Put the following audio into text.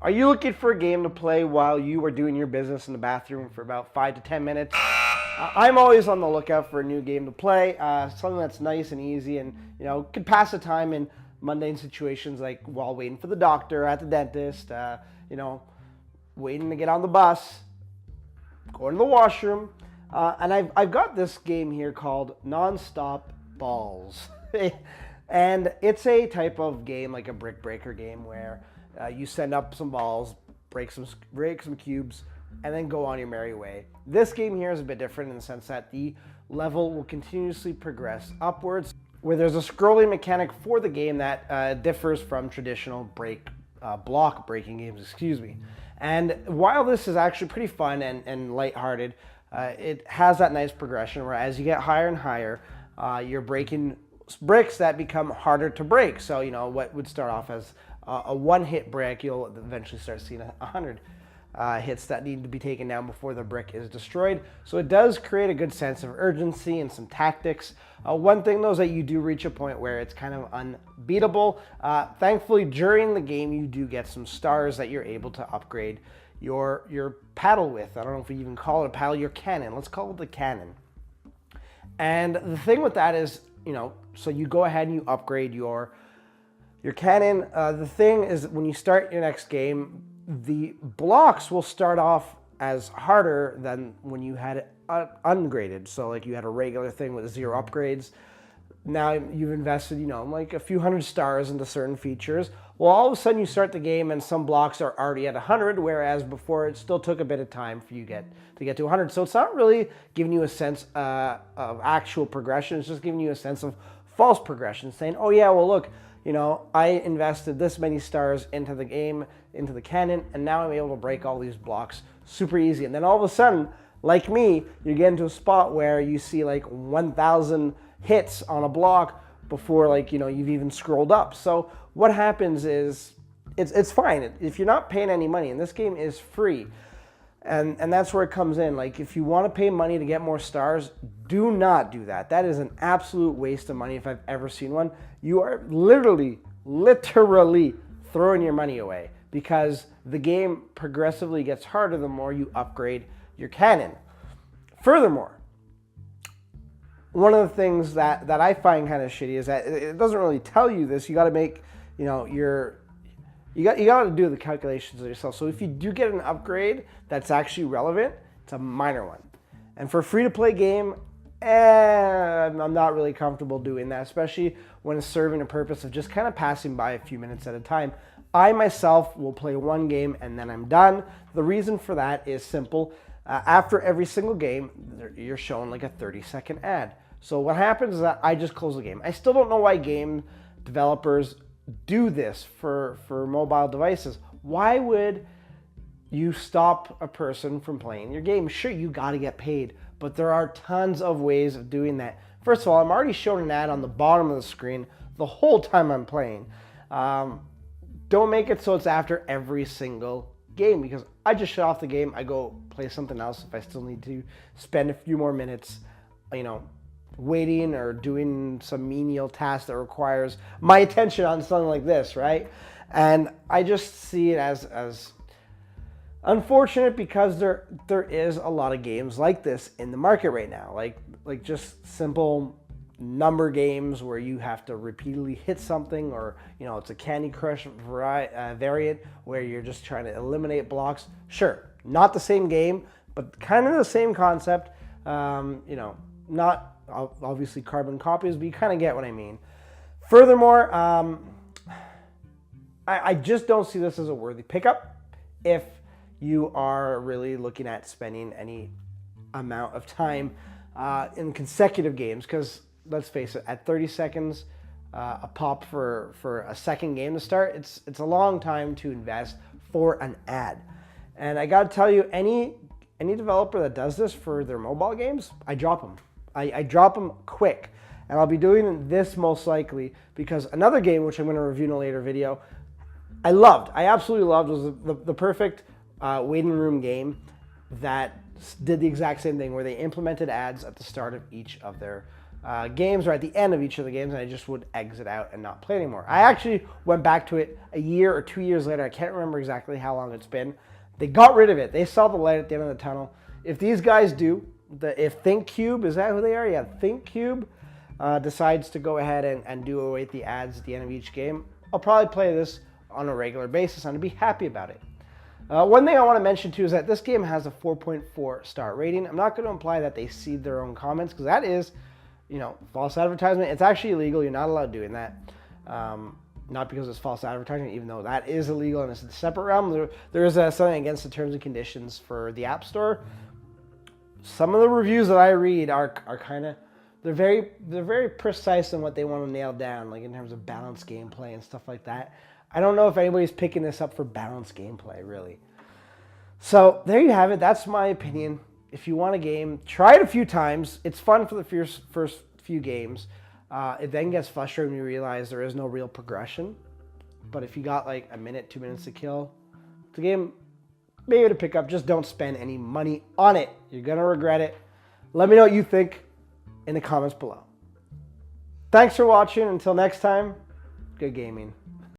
Are you looking for a game to play while you are doing your business in the bathroom for about 5 to 10 minutes? I'm always on the lookout for a new game to play, something that's nice and easy and, could pass the time in mundane situations like while waiting for the doctor, at the dentist, waiting to get on the bus, going to the washroom. And I've got this game here called Nonstop Balls. And it's a type of game like a brick breaker game where you send up some balls, break some cubes, and then go on your merry way. This game here is a bit different in the sense that the level will continuously progress upwards, where there's a scrolling mechanic for the game that differs from traditional block breaking games, And while this is actually pretty fun and lighthearted, it has that nice progression where as you get higher and higher, you're breaking bricks that become harder to break. So, what would start off as a one-hit brick, you'll eventually start seeing 100 hits that need to be taken down before the brick is destroyed. So it does create a good sense of urgency and some tactics. One thing, though, is that you do reach a point where it's kind of unbeatable. Thankfully, during the game, you do get some stars that you're able to upgrade your paddle with. I don't know if we even call it a paddle, your cannon. Let's call it the cannon. And the thing with that is, so you go ahead and you upgrade your cannon. The thing is, when you start your next game, the blocks will start off as harder than when you had it ungraded. So like you had a regular thing with 0 upgrades. Now you've invested, like a few hundred stars into certain features. Well, all of a sudden you start the game and some blocks are already at 100, whereas before it still took a bit of time for you to get to 100. So it's not really giving you a sense of actual progression. It's just giving you a sense of false progression, saying, oh yeah, well look, I invested this many stars into the game, into the cannon, and now I'm able to break all these blocks super easy. And then all of a sudden, like me, you get into a spot where you see like 1,000 hits on a block before you've even scrolled up. So what happens is it's fine. If you're not paying any money, and this game is free, and that's where it comes in. Like if you want to pay money to get more stars, do not do that. That is an absolute waste of money if I've ever seen one. You are literally throwing your money away because the game progressively gets harder the more you upgrade your cannon. Furthermore, one of the things that I find kind of shitty is that it doesn't really tell you this. You got to make, you got to do the calculations yourself. So if you do get an upgrade that's actually relevant, it's a minor one. And for a free-to-play game, I'm not really comfortable doing that, especially when it's serving a purpose of just kind of passing by a few minutes at a time. I myself will play one game and then I'm done. The reason for that is simple. After every single game, you're shown like a 30-second ad. So what happens is that I just close the game. I still don't know why game developers do this for mobile devices. Why would you stop a person from playing your game? Sure, you got to get paid, but there are tons of ways of doing that. First of all, I'm already showing an ad on the bottom of the screen the whole time I'm playing. Don't make it so it's after every single game, because I just shut off the game, I go play something else if I still need to spend a few more minutes, waiting or doing some menial task that requires my attention on something like this, right? And I just see it as unfortunate because there is a lot of games like this in the market right now, like just simple number games where you have to repeatedly hit something, or it's a Candy Crush variant where you're just trying to eliminate blocks. Sure, not the same game, but kind of the same concept. Not obviously carbon copies, but you kind of get what I mean. Furthermore, I just don't see this as a worthy pickup if you are really looking at spending any amount of time in consecutive games, because let's face it, at 30 seconds a pop for a second game to start, it's a long time to invest for an ad. And I gotta tell you, any developer that does this for their mobile games, I drop them. I drop them quick. And I'll be doing this most likely because another game, which I'm going to review in a later video, I absolutely loved, was the perfect waiting room game that did the exact same thing, where they implemented ads at the start of each of their games or at the end of each of the games, and I just would exit out and not play anymore. I actually went back to it a year or 2 years later. I can't remember exactly how long it's been. They got rid of it. They saw the light at the end of the tunnel. If these guys do, if ThinkCube, is that who they are? Yeah, ThinkCube decides to go ahead and do away with the ads at the end of each game, I'll probably play this on a regular basis and I'd be happy about it. One thing I want to mention too is that this game has a 4.4 star rating. I'm not going to imply that they seed their own comments, because that is, false advertisement. It's actually illegal. You're not allowed doing that. Not because it's false advertising, even though that is illegal and it's a separate realm. There is something against the terms and conditions for the App Store. Some of the reviews that I read are kind of, they're very precise in what they want to nail down, like in terms of balanced gameplay and stuff like that. I don't know if anybody's picking this up for balanced gameplay, really. So there you have it. That's my opinion. If you want a game, try it a few times. It's fun for the first few games. It then gets frustrating when you realize there is no real progression. But if you got like a minute, 2 minutes to kill, the game maybe to pick up. Just don't spend any money on it. You're going to regret it. Let me know what you think in the comments below. Thanks for watching. Until next time, good gaming.